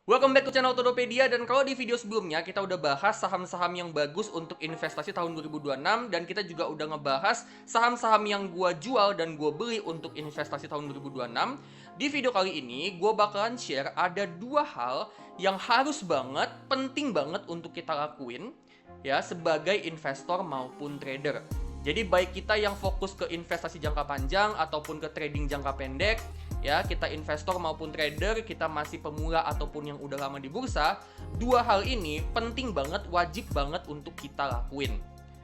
Welcome back to channel Todopedia, dan kalau di video sebelumnya kita udah bahas saham-saham yang bagus untuk investasi tahun 2026, dan kita juga udah ngebahas saham-saham yang gua jual dan gua beli untuk investasi tahun 2026. Di video kali ini gua bakalan share ada dua hal yang harus banget, penting banget untuk kita lakuin ya sebagai investor maupun trader. Jadi baik kita yang fokus ke investasi jangka panjang ataupun ke trading jangka pendek, ya kita investor maupun trader, kita masih pemula ataupun yang udah lama di bursa, dua hal ini penting banget, wajib banget untuk kita lakuin.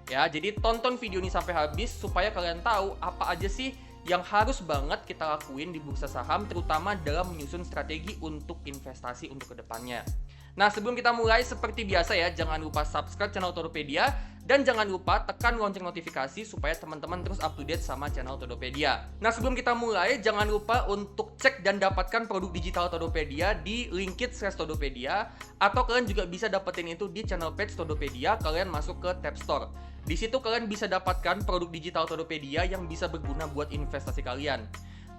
Ya, jadi tonton video ini sampai habis supaya kalian tahu apa aja sih yang harus banget kita lakuin di bursa saham, terutama dalam menyusun strategi untuk investasi untuk kedepannya. Nah, sebelum kita mulai, seperti biasa ya, jangan lupa subscribe channel Todopedia dan jangan lupa tekan lonceng notifikasi supaya teman-teman terus up to date sama channel Todopedia. Nah, sebelum kita mulai, jangan lupa untuk cek dan dapatkan produk digital Todopedia di linkit/Todopedia, atau kalian juga bisa dapetin itu di channel page Todopedia. Kalian masuk ke tab store. Di situ kalian bisa dapatkan produk digital Todopedia yang bisa berguna buat investasi kalian.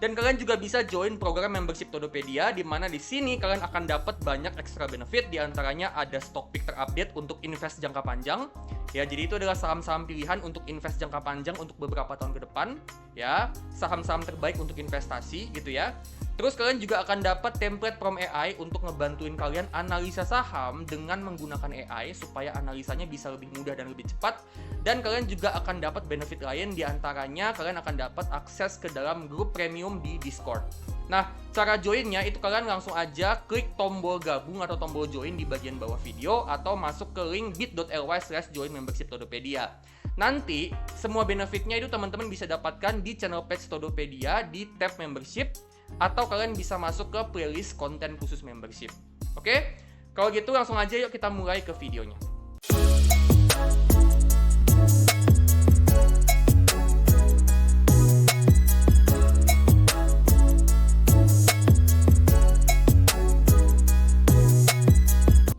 Dan kalian juga bisa join program membership Todopedia, di mana di sini kalian akan dapat banyak extra benefit, di antaranya ada stock pick terupdate untuk invest jangka panjang. Ya, jadi itu adalah saham-saham pilihan untuk invest jangka panjang untuk beberapa tahun ke depan, ya. Saham-saham terbaik untuk investasi gitu ya. Terus kalian juga akan dapat template from AI untuk ngebantuin kalian analisa saham dengan menggunakan AI supaya analisanya bisa lebih mudah dan lebih cepat. Dan kalian juga akan dapat benefit lain, di antaranya kalian akan dapat akses ke dalam grup premium di Discord. Nah, cara joinnya itu kalian langsung aja klik tombol gabung atau tombol join di bagian bawah video, atau masuk ke link bit.ly/join membership Todopedia. Nanti semua benefitnya itu teman-teman bisa dapatkan di channel page Todopedia di tab membership, atau kalian bisa masuk ke playlist konten khusus membership. Oke? Kalau gitu langsung aja yuk kita mulai ke videonya.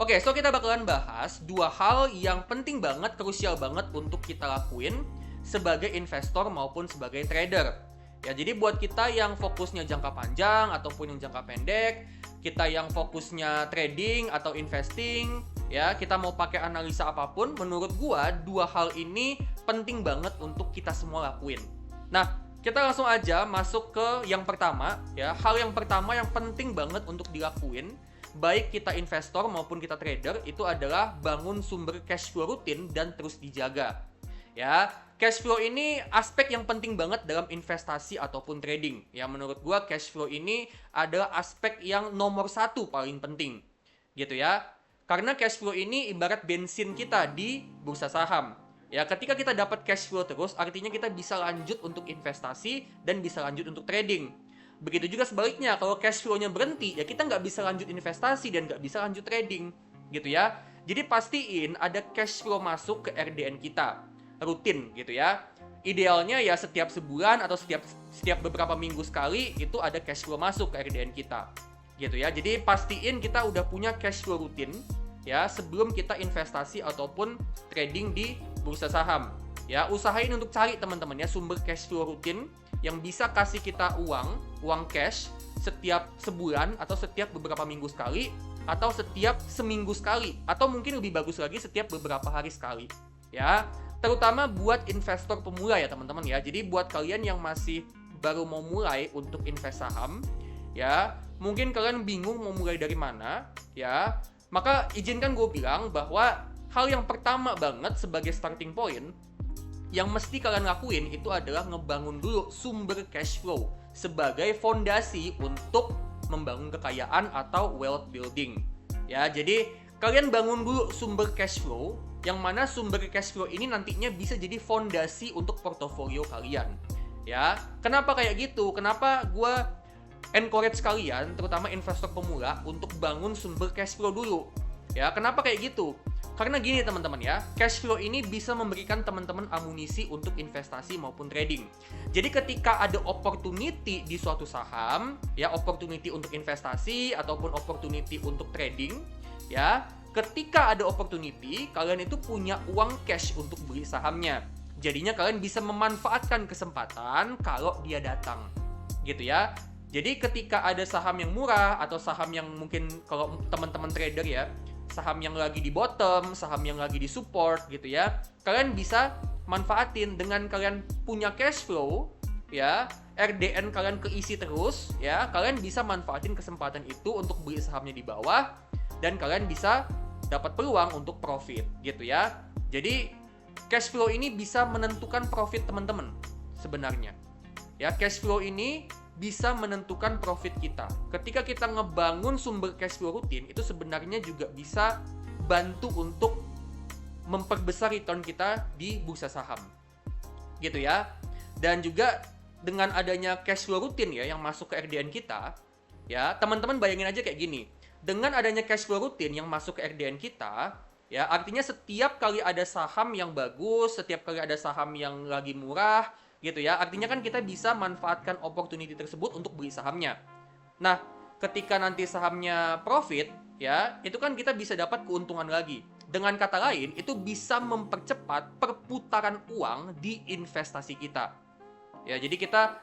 Oke, so kita bakalan bahas dua hal yang penting banget, krusial banget untuk kita lakuin sebagai investor maupun sebagai trader. Ya, jadi buat kita yang fokusnya jangka panjang ataupun yang jangka pendek, kita yang fokusnya trading atau investing, ya, kita mau pakai analisa apapun, menurut gua dua hal ini penting banget untuk kita semua lakuin. Nah, kita langsung aja masuk ke yang pertama, ya. Hal yang pertama yang penting banget untuk dilakuin, baik kita investor maupun kita trader, itu adalah bangun sumber cash flow rutin dan terus dijaga. Ya, cash flow ini aspek yang penting banget dalam investasi ataupun trading. Ya, menurut gua cash flow ini adalah aspek yang nomor satu paling penting. Gitu ya. Karena cash flow ini ibarat bensin kita di bursa saham. Ya, ketika kita dapat cash flow terus, artinya kita bisa lanjut untuk investasi dan bisa lanjut untuk trading. Begitu juga sebaliknya, kalau cash flow-nya berhenti, ya kita nggak bisa lanjut investasi dan nggak bisa lanjut trading. Gitu ya. Jadi pastiin ada cash flow masuk ke RDN kita rutin gitu ya. Idealnya ya setiap sebulan atau setiap beberapa minggu sekali itu ada cash flow masuk ke RDN kita. Gitu ya. Jadi pastiin kita udah punya cash flow rutin ya sebelum kita investasi ataupun trading di bursa saham. Ya, usahain untuk cari teman-teman ya sumber cash flow rutin yang bisa kasih kita uang cash setiap sebulan atau setiap beberapa minggu sekali atau setiap seminggu sekali atau mungkin lebih bagus lagi setiap beberapa hari sekali. Ya, terutama buat investor pemula ya teman-teman ya. Jadi buat kalian yang masih baru mau mulai untuk invest saham, ya mungkin kalian bingung mau mulai dari mana, ya. Maka izinkan gue bilang bahwa hal yang pertama banget sebagai starting point yang mesti kalian lakuin itu adalah ngebangun dulu sumber cash flow sebagai fondasi untuk membangun kekayaan atau wealth building. Ya, jadi kalian bangun dulu sumber cash flow, yang mana sumber cash flow ini nantinya bisa jadi fondasi untuk portofolio kalian. Ya, kenapa kayak gitu? Kenapa gue encourage kalian, terutama investor pemula, untuk bangun sumber cash flow dulu? Ya, kenapa kayak gitu? Karena gini teman-teman ya, cash flow ini bisa memberikan teman-teman amunisi untuk investasi maupun trading. Jadi ketika ada opportunity di suatu saham, ya opportunity untuk investasi ataupun opportunity untuk trading, ya ketika ada opportunity, kalian itu punya uang cash untuk beli sahamnya. Jadinya kalian bisa memanfaatkan kesempatan kalau dia datang. Gitu ya. Jadi ketika ada saham yang murah atau saham yang mungkin kalau teman-teman trader ya, saham yang lagi di bottom, saham yang lagi di support gitu ya, kalian bisa manfaatin dengan kalian punya cash flow ya, RDN kalian keisi terus ya, kalian bisa manfaatin kesempatan itu untuk beli sahamnya di bawah dan kalian bisa dapat peluang untuk profit gitu ya. Jadi cash flow ini bisa menentukan profit teman-teman sebenarnya. Ya, cash flow ini bisa menentukan profit kita. Ketika kita ngebangun sumber cash flow rutin, itu sebenarnya juga bisa bantu untuk memperbesar return kita di bursa saham. Gitu ya. Dan juga dengan adanya cash flow rutin ya yang masuk ke RDN kita, ya, teman-teman bayangin aja kayak gini. Dengan adanya cash flow rutin yang masuk ke RDN kita, ya, artinya setiap kali ada saham yang bagus, setiap kali ada saham yang lagi murah, gitu ya, artinya kan kita bisa manfaatkan opportunity tersebut untuk beli sahamnya. Nah, ketika nanti sahamnya profit, ya, itu kan kita bisa dapat keuntungan lagi. Dengan kata lain, itu bisa mempercepat perputaran uang di investasi kita. Ya, jadi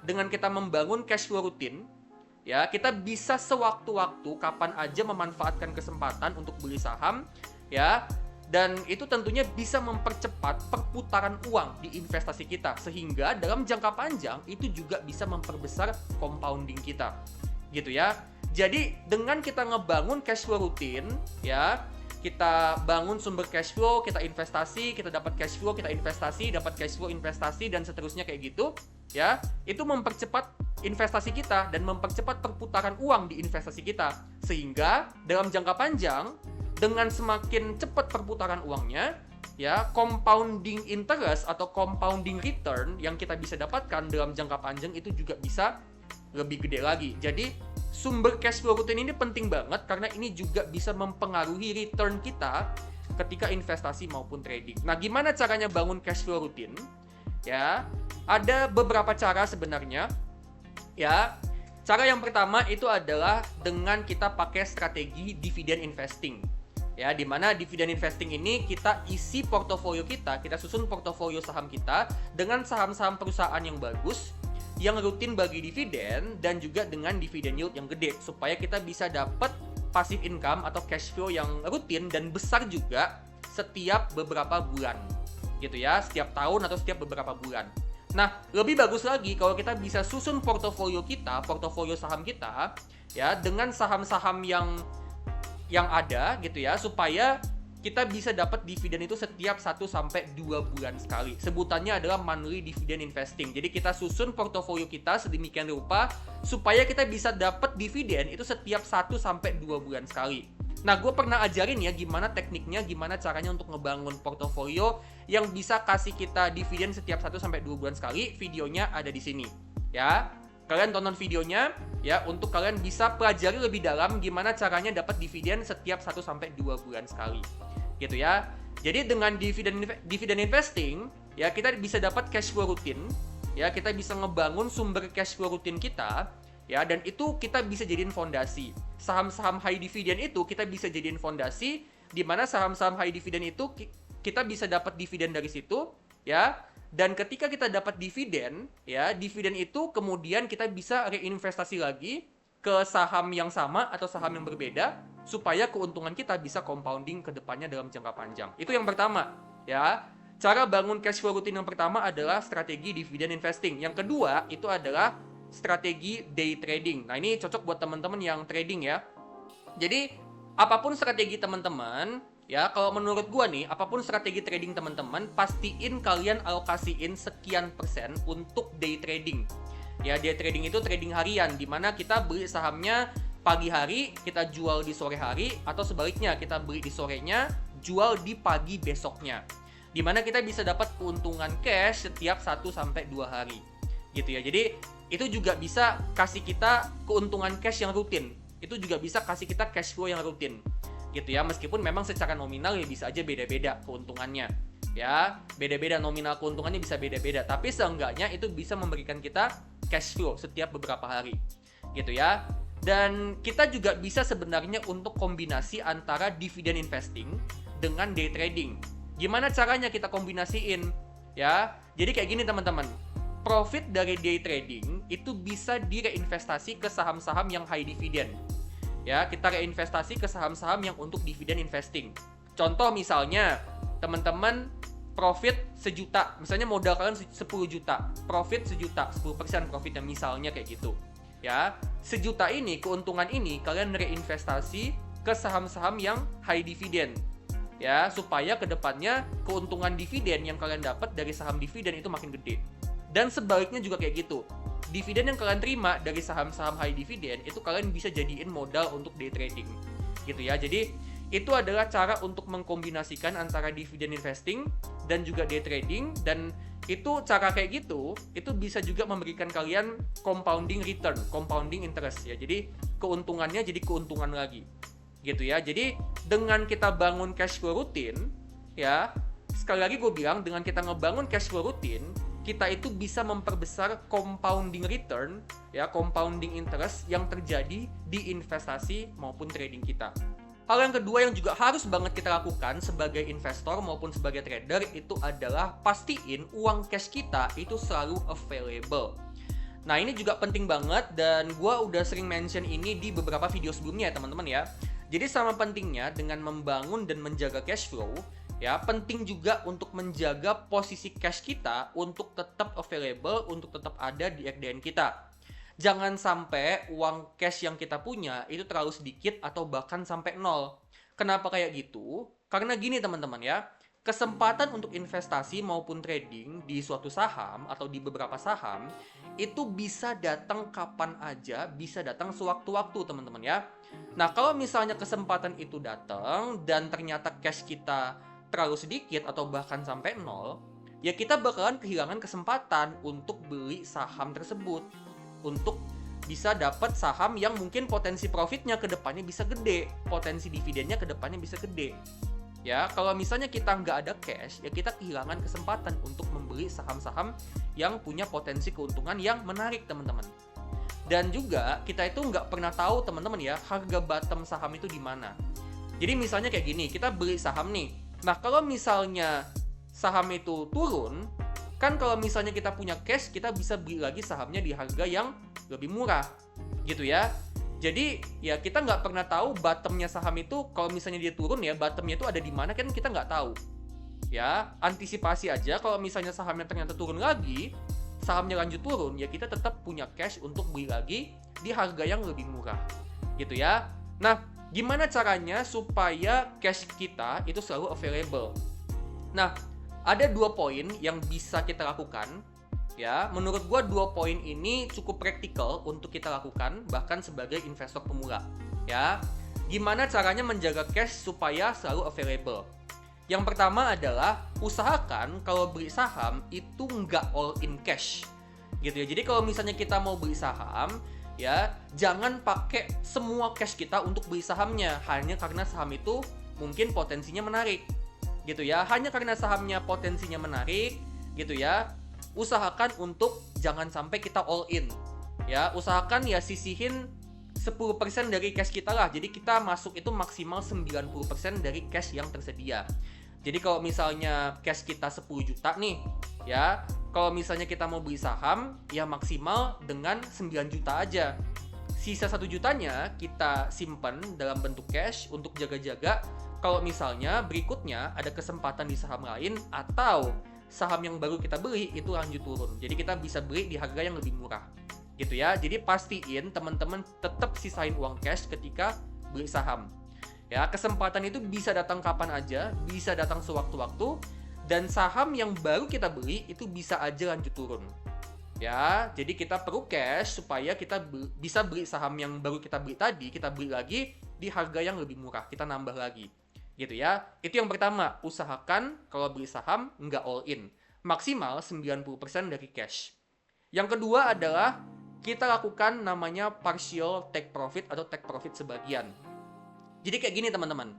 dengan kita membangun cash flow rutin, ya, kita bisa sewaktu-waktu kapan aja memanfaatkan kesempatan untuk beli saham, ya. Dan itu tentunya bisa mempercepat perputaran uang di investasi kita, sehingga dalam jangka panjang itu juga bisa memperbesar compounding kita. Gitu ya. Jadi dengan kita ngebangun cash flow rutin, ya, kita bangun sumber cash flow, kita investasi, kita dapat cash flow, kita investasi, dapat cash flow, investasi, dan seterusnya kayak gitu, ya, itu mempercepat investasi kita dan mempercepat perputaran uang di investasi kita, sehingga dalam jangka panjang dengan semakin cepat perputaran uangnya, ya, compounding interest atau compounding return yang kita bisa dapatkan dalam jangka panjang itu juga bisa lebih gede lagi. Jadi sumber cash flow rutin ini penting banget karena ini juga bisa mempengaruhi return kita ketika investasi maupun trading. Nah, gimana caranya bangun cash flow rutin? Ya, ada beberapa cara sebenarnya. Ya, cara yang pertama itu adalah dengan kita pakai strategi dividend investing. Ya, di mana dividend investing ini kita isi portofolio kita susun portofolio saham kita dengan saham-saham perusahaan yang bagus, yang rutin bagi dividen, dan juga dengan dividen yield yang gede, supaya kita bisa dapat passive income atau cash flow yang rutin dan besar juga setiap beberapa bulan. Gitu ya, setiap tahun atau setiap beberapa bulan. Nah, lebih bagus lagi kalau kita bisa susun portofolio kita, portofolio saham kita, ya, dengan saham-saham yang ada gitu ya, supaya kita bisa dapat dividen itu setiap 1-2 bulan sekali. Sebutannya adalah monthly dividend investing. Jadi kita susun portofolio kita sedemikian rupa supaya kita bisa dapat dividen itu setiap 1-2 bulan sekali. Nah, gue pernah ajarin ya gimana tekniknya, gimana caranya untuk ngebangun portofolio yang bisa kasih kita dividen setiap 1-2 bulan sekali. Videonya ada di sini ya. Kalian tonton videonya ya untuk kalian bisa pelajari lebih dalam gimana caranya dapat dividen setiap 1-2 bulan sekali. Gitu ya. Jadi dengan dividen investing ya kita bisa dapat cash flow rutin, ya, kita bisa ngebangun sumber cash flow rutin kita, ya, dan itu kita bisa jadiin fondasi. Saham-saham high dividend itu kita bisa jadiin fondasi, di mana saham-saham high dividend itu kita bisa dapat dividen dari situ, ya. Dan ketika kita dapat dividen, ya, dividen itu kemudian kita bisa reinvestasi lagi ke saham yang sama atau saham yang berbeda supaya keuntungan kita bisa compounding ke depannya dalam jangka panjang. Itu yang pertama, ya. Cara bangun cash flow rutin yang pertama adalah strategi dividen investing. Yang kedua itu adalah strategi day trading. Nah, ini cocok buat teman-teman yang trading ya. Jadi, apapun strategi teman-teman, ya, kalau menurut gua nih, apapun strategi trading teman-teman, pastiin kalian alokasiin sekian persen untuk day trading. Ya, day trading itu trading harian, di mana kita beli sahamnya pagi hari, kita jual di sore hari, atau sebaliknya, kita beli di sorenya, jual di pagi besoknya. Di mana kita bisa dapat keuntungan cash setiap 1-2 hari. Gitu ya. Jadi, itu juga bisa kasih kita keuntungan cash yang rutin. Itu juga bisa kasih kita cash flow yang rutin. Gitu ya, meskipun memang secara nominal ya bisa aja beda-beda keuntungannya. Ya, beda-beda nominal keuntungannya bisa beda-beda, tapi seenggaknya itu bisa memberikan kita cash flow setiap beberapa hari. Gitu ya. Dan kita juga bisa sebenarnya untuk kombinasi antara dividen investing dengan day trading. Gimana caranya kita kombinasiin? Ya, jadi kayak gini teman-teman. profit dari day trading itu bisa direinvestasi ke saham-saham yang high dividend. Ya, kita reinvestasi ke saham-saham yang untuk dividend investing. Contoh misalnya, teman-teman profit 1 juta, misalnya modal kalian 10 juta, profit 1 juta, 10% profitnya misalnya kayak gitu. Ya, 1 juta ini, keuntungan ini kalian reinvestasi ke saham-saham yang high dividend. Ya, supaya kedepannya keuntungan dividen yang kalian dapat dari saham dividen itu makin gede. Dan sebaliknya juga kayak gitu. Dividen yang kalian terima dari saham-saham high dividen itu kalian bisa jadiin modal untuk day trading. Gitu ya. Jadi itu adalah cara untuk mengkombinasikan antara dividen investing dan juga day trading, dan itu cara kayak gitu itu bisa juga memberikan kalian compounding return, compounding interest ya. Jadi keuntungannya jadi keuntungan lagi. Gitu ya. Jadi dengan kita bangun cash flow rutin ya, sekali lagi gue bilang, dengan kita ngebangun cash flow rutin, kita itu bisa memperbesar compounding return ya, compounding interest yang terjadi di investasi maupun trading kita. Hal yang kedua yang juga harus banget kita lakukan sebagai investor maupun sebagai trader itu adalah pastiin uang cash kita itu selalu available. Nah, ini juga penting banget dan gue udah sering mention ini di beberapa video sebelumnya ya teman-teman ya. Jadi sama pentingnya dengan membangun dan menjaga cash flow, ya penting juga untuk menjaga posisi cash kita untuk tetap available, untuk tetap ada di RDN kita. Jangan sampai uang cash yang kita punya itu terlalu sedikit atau bahkan sampai nol. Kenapa kayak gitu? Karena gini teman-teman ya, kesempatan untuk investasi maupun trading di suatu saham atau di beberapa saham itu bisa datang kapan aja, bisa datang sewaktu-waktu teman-teman ya. Nah, kalau misalnya kesempatan itu datang dan ternyata cash kita terlalu sedikit atau bahkan sampai nol, ya kita bakalan kehilangan kesempatan untuk beli saham tersebut, untuk bisa dapat saham yang mungkin potensi profitnya ke depannya bisa gede, potensi dividennya ke depannya bisa gede. Ya, kalau misalnya kita nggak ada cash, ya kita kehilangan kesempatan untuk membeli saham-saham yang punya potensi keuntungan yang menarik, teman-teman. Dan juga kita itu nggak pernah tahu, teman-teman ya, harga bottom saham itu di mana. Jadi misalnya kayak gini, kita beli saham nih. Nah, kalau misalnya saham itu turun, kan kalau misalnya kita punya cash, kita bisa beli lagi sahamnya di harga yang lebih murah, gitu ya. Jadi ya kita nggak pernah tahu bottomnya saham itu, kalau misalnya dia turun ya, bottomnya itu ada di mana kan kita nggak tahu. Ya, antisipasi aja kalau misalnya sahamnya ternyata turun lagi, sahamnya lanjut turun, ya kita tetap punya cash untuk beli lagi di harga yang lebih murah. Gitu ya. Nah, gimana caranya supaya cash kita itu selalu available? Nah, ada 2 poin yang bisa kita lakukan. Ya, menurut gua 2 poin ini cukup praktikal untuk kita lakukan bahkan sebagai investor pemula. Ya, gimana caranya menjaga cash supaya selalu available? Yang pertama adalah usahakan kalau beli saham itu nggak all in cash, gitu ya. Jadi kalau misalnya kita mau beli saham, ya jangan pakai semua cash kita untuk beli sahamnya hanya karena saham itu mungkin potensinya menarik, gitu ya. Hanya karena sahamnya potensinya menarik, gitu ya. Usahakan untuk jangan sampai kita all in. Ya, usahakan ya sisihin 10% dari cash kita lah. Jadi kita masuk itu maksimal 90% dari cash yang tersedia. Jadi kalau misalnya cash kita 10 juta nih, ya, kalau misalnya kita mau beli saham, ya maksimal dengan 9 juta aja. Sisa 1 jutanya kita simpan dalam bentuk cash untuk jaga-jaga kalau misalnya berikutnya ada kesempatan di saham lain atau saham yang baru kita beli itu lanjut turun. Jadi kita bisa beli di harga yang lebih murah. Gitu ya. Jadi pastiin teman-teman tetap sisain uang cash ketika beli saham. Ya, kesempatan itu bisa datang kapan aja, bisa datang sewaktu-waktu, dan saham yang baru kita beli itu bisa aja lanjut turun. Ya, jadi kita perlu cash supaya kita bisa beli saham yang baru kita beli tadi, kita beli lagi di harga yang lebih murah, kita nambah lagi. Gitu ya. Itu yang pertama, usahakan kalau beli saham nggak all in. Maksimal 90% dari cash. Yang kedua adalah kita lakukan namanya partial take profit atau take profit sebagian. Jadi kayak gini teman-teman.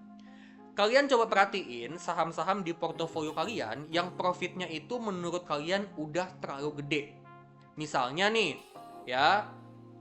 Kalian coba perhatiin saham-saham di portofolio kalian yang profitnya itu menurut kalian udah terlalu gede. Misalnya nih, ya,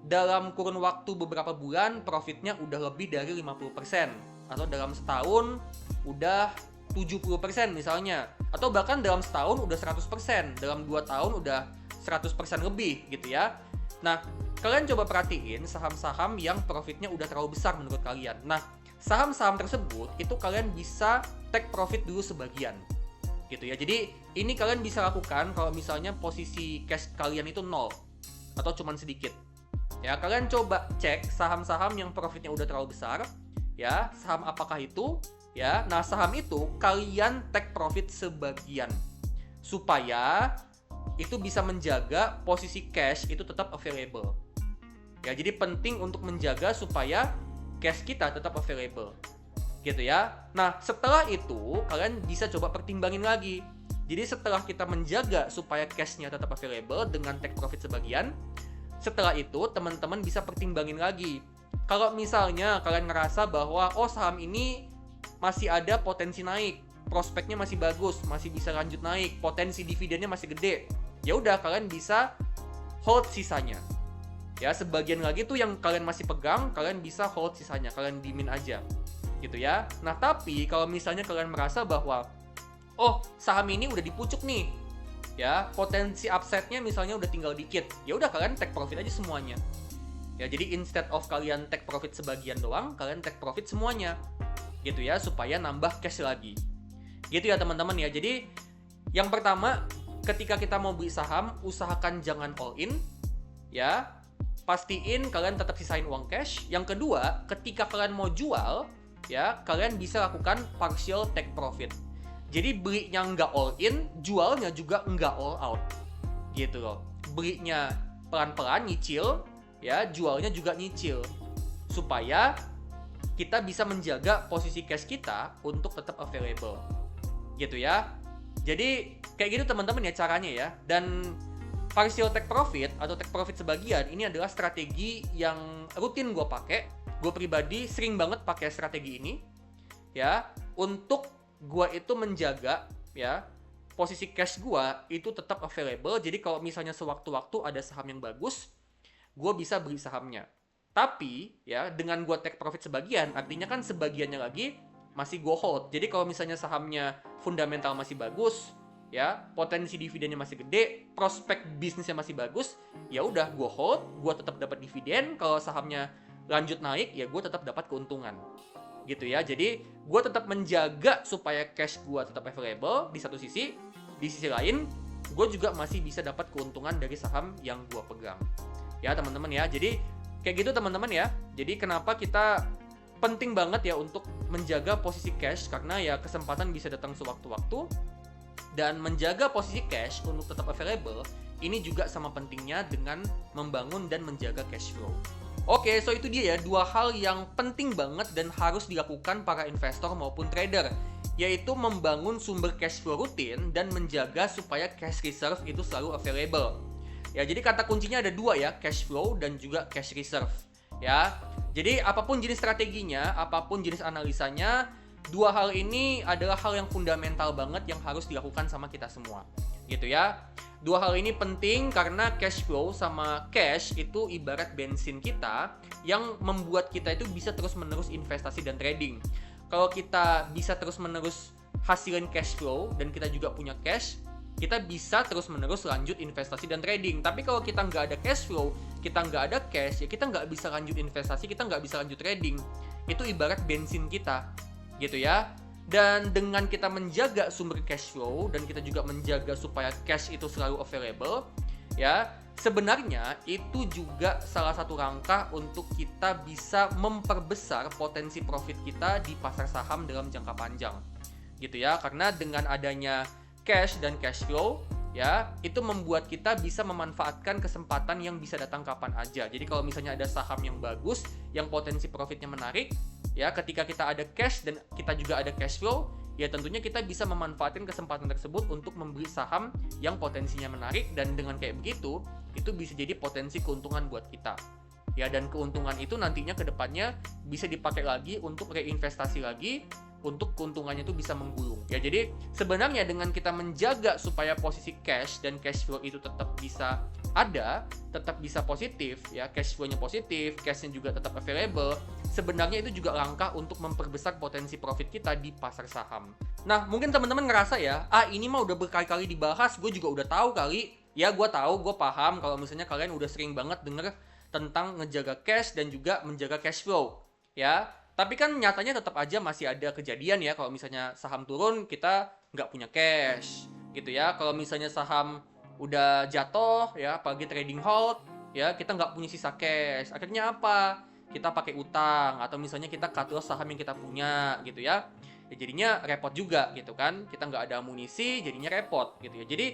dalam kurun waktu beberapa bulan profitnya udah lebih dari 50%. Atau dalam setahun udah 70% misalnya. Atau bahkan dalam setahun udah 100%. Dalam 2 tahun udah 100% lebih gitu ya. Nah, kalian coba perhatiin saham-saham yang profitnya udah terlalu besar menurut kalian. Nah, saham-saham tersebut itu kalian bisa take profit dulu sebagian gitu ya. Jadi ini kalian bisa lakukan kalau misalnya posisi cash kalian itu 0 atau cuman sedikit. Ya, kalian coba cek saham-saham yang profitnya udah terlalu besar, ya, saham apakah itu, ya. Nah, saham itu kalian take profit sebagian supaya itu bisa menjaga posisi cash itu tetap available. Ya, jadi penting untuk menjaga supaya cash kita tetap available. Gitu ya. Nah, setelah itu kalian bisa coba pertimbangin lagi. Jadi setelah kita menjaga supaya cash-nya tetap available dengan take profit sebagian, setelah itu teman-teman bisa pertimbangin lagi. Kalau misalnya kalian ngerasa bahwa saham ini masih ada potensi naik, prospeknya masih bagus, masih bisa lanjut naik, potensi dividennya masih gede, ya udah kalian bisa hold sisanya. Ya, sebagian lagi tuh yang kalian masih pegang, kalian bisa hold sisanya, kalian dimin aja. Gitu ya. Nah, tapi kalau misalnya kalian merasa bahwa saham ini udah dipucuk nih. Ya, potensi upside-nya misalnya udah tinggal dikit. Ya udah kalian take profit aja semuanya. Ya, jadi instead of kalian take profit sebagian doang, kalian take profit semuanya. Gitu ya, supaya nambah cash lagi. Gitu ya, teman-teman ya. Jadi yang pertama, ketika kita mau beli saham, usahakan jangan all in. Ya, pastiin kalian tetap sisain uang cash. Yang kedua, ketika kalian mau jual, ya, kalian bisa lakukan partial take profit. Jadi belinya nggak all in, jualnya juga nggak all out. Gitu loh. Belinya pelan-pelan, nyicil, ya, jualnya juga nyicil. Supaya kita bisa menjaga posisi cash kita untuk tetap available. Gitu ya. Jadi kayak gitu teman-teman ya caranya ya. Dan partial take profit atau take profit sebagian ini adalah strategi yang rutin gue pakai. Gue pribadi sering banget pakai strategi ini ya, untuk gue itu menjaga ya posisi cash gue itu tetap available. Jadi kalau misalnya sewaktu-waktu ada saham yang bagus, gue bisa beli sahamnya. Tapi ya dengan gue take profit sebagian, artinya kan sebagiannya lagi masih gue hold. Jadi kalau misalnya sahamnya fundamental masih bagus, ya, potensi dividennya masih gede, prospek bisnisnya masih bagus, ya udah gue hold, gue tetap dapat dividen. Kalau sahamnya lanjut naik, ya gue tetap dapat keuntungan. Gitu ya. Jadi gue tetap menjaga supaya cash gue tetap available di satu sisi. Di sisi lain, gue juga masih bisa dapat keuntungan dari saham yang gue pegang. Ya teman-teman ya. Jadi kayak gitu teman-teman ya. Jadi kenapa kita penting banget ya untuk menjaga posisi cash, karena ya kesempatan bisa datang sewaktu-waktu. Dan menjaga posisi cash untuk tetap available, ini juga sama pentingnya dengan membangun dan menjaga cash flow. Oke, so itu dia ya, 2 hal yang penting banget dan harus dilakukan para investor maupun trader, yaitu membangun sumber cash flow rutin dan menjaga supaya cash reserve itu selalu available. Ya, jadi kata kuncinya ada 2 ya, cash flow dan juga cash reserve. Ya, jadi apapun jenis strateginya, apapun jenis analisanya, 2 hal ini adalah hal yang fundamental banget yang harus dilakukan sama kita semua. Gitu ya. 2 hal ini penting karena cash flow sama cash itu ibarat bensin kita yang membuat kita itu bisa terus-menerus investasi dan trading. Kalau kita bisa terus-menerus hasilin cash flow dan kita juga punya cash, kita bisa terus-menerus lanjut investasi dan trading. Tapi kalau kita nggak ada cash flow, kita nggak ada cash, ya kita nggak bisa lanjut investasi, kita nggak bisa lanjut trading. Itu ibarat bensin kita. Gitu ya. Dan dengan kita menjaga sumber cash flow dan kita juga menjaga supaya cash itu selalu available, ya, sebenarnya itu juga salah satu langkah untuk kita bisa memperbesar potensi profit kita di pasar saham dalam jangka panjang. Gitu ya. Karena dengan adanya cash dan cash flow, ya, itu membuat kita bisa memanfaatkan kesempatan yang bisa datang kapan aja. Jadi kalau misalnya ada saham yang bagus, yang potensi profitnya menarik, ya, ketika kita ada cash dan kita juga ada cash flow, ya tentunya kita bisa memanfaatkan kesempatan tersebut untuk membeli saham yang potensinya menarik, dan dengan kayak begitu, itu bisa jadi potensi keuntungan buat kita. Ya, dan keuntungan itu nantinya ke depannya bisa dipakai lagi untuk reinvestasi lagi, untuk keuntungannya itu bisa menggulung. Ya, jadi sebenarnya dengan kita menjaga supaya posisi cash dan cash flow itu tetap bisa ada, tetap bisa positif, ya, cash flow-nya positif, cash-nya juga tetap available, sebenarnya itu juga langkah untuk memperbesar potensi profit kita di pasar saham. Nah, mungkin teman-teman ngerasa ya, ini mah udah berkali-kali dibahas, gue juga udah tahu kali. Ya, gue tahu, gue paham kalau misalnya kalian udah sering banget denger tentang ngejaga cash dan juga menjaga cash flow, ya. Tapi kan nyatanya tetap aja masih ada kejadian ya, kalau misalnya saham turun kita nggak punya cash, gitu ya. Kalau misalnya saham udah jatuh, ya, apalagi trading halt, ya, kita nggak punya sisa cash. Akhirnya apa? Kita pakai utang, atau misalnya kita cut loss saham yang kita punya, gitu ya. Ya jadinya repot juga, gitu kan. Kita nggak ada amunisi, jadinya repot, gitu ya. Jadi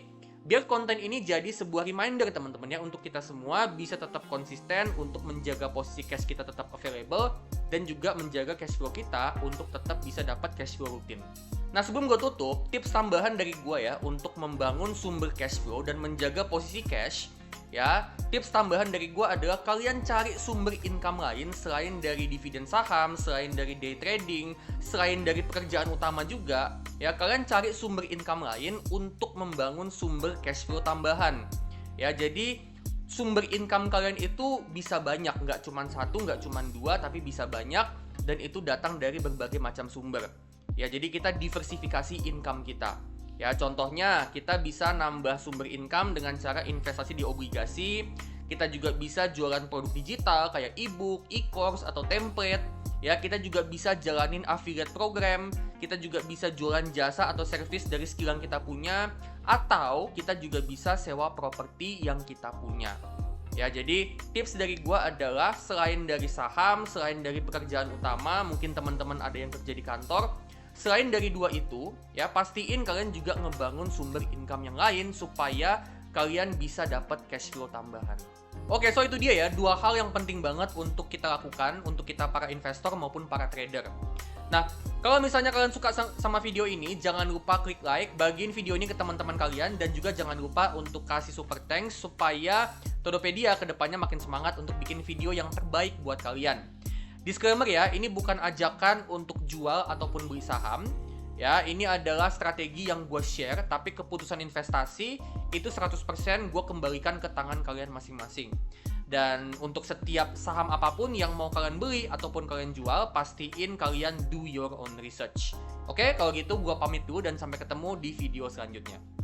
biar konten ini jadi sebuah reminder teman-teman ya, untuk kita semua bisa tetap konsisten untuk menjaga posisi cash kita tetap available dan juga menjaga cash flow kita untuk tetap bisa dapat cash flow rutin. Nah, sebelum gue tutup, tips tambahan dari gue ya untuk membangun sumber cash flow dan menjaga posisi cash ya. Tips tambahan dari gue adalah kalian cari sumber income lain selain dari dividen saham, selain dari day trading, selain dari pekerjaan utama juga. Ya, kalian cari sumber income lain untuk membangun sumber cash flow tambahan. Ya, jadi sumber income kalian itu bisa banyak, nggak cuma satu, nggak cuma dua, tapi bisa banyak dan itu datang dari berbagai macam sumber. Ya, jadi kita diversifikasi income kita. Ya, contohnya kita bisa nambah sumber income dengan cara investasi di obligasi. Kita juga bisa jualan produk digital kayak e-book, e-course, atau template. Ya, kita juga bisa jalanin affiliate program. Kita juga bisa jualan jasa atau service dari skill yang kita punya. Atau kita juga bisa sewa properti yang kita punya. Ya, jadi tips dari gua adalah selain dari saham, selain dari pekerjaan utama, mungkin teman-teman ada yang kerja di kantor. Selain dari dua itu, ya pastiin kalian juga ngebangun sumber income yang lain supaya kalian bisa dapat cash flow tambahan. Oke, so itu dia ya, dua hal yang penting banget untuk kita lakukan, untuk kita para investor maupun para trader. Nah, kalau misalnya kalian suka sama video ini, jangan lupa klik like, bagiin video ini ke teman-teman kalian, dan juga jangan lupa untuk kasih super thanks supaya Todopedia kedepannya makin semangat untuk bikin video yang terbaik buat kalian. Disclaimer ya, ini bukan ajakan untuk jual ataupun beli saham. Ya, ini adalah strategi yang gue share, tapi keputusan investasi itu 100% gue kembalikan ke tangan kalian masing-masing. Dan untuk setiap saham apapun yang mau kalian beli ataupun kalian jual, pastiin kalian do your own research. Oke, kalau gitu gue pamit dulu dan sampai ketemu di video selanjutnya.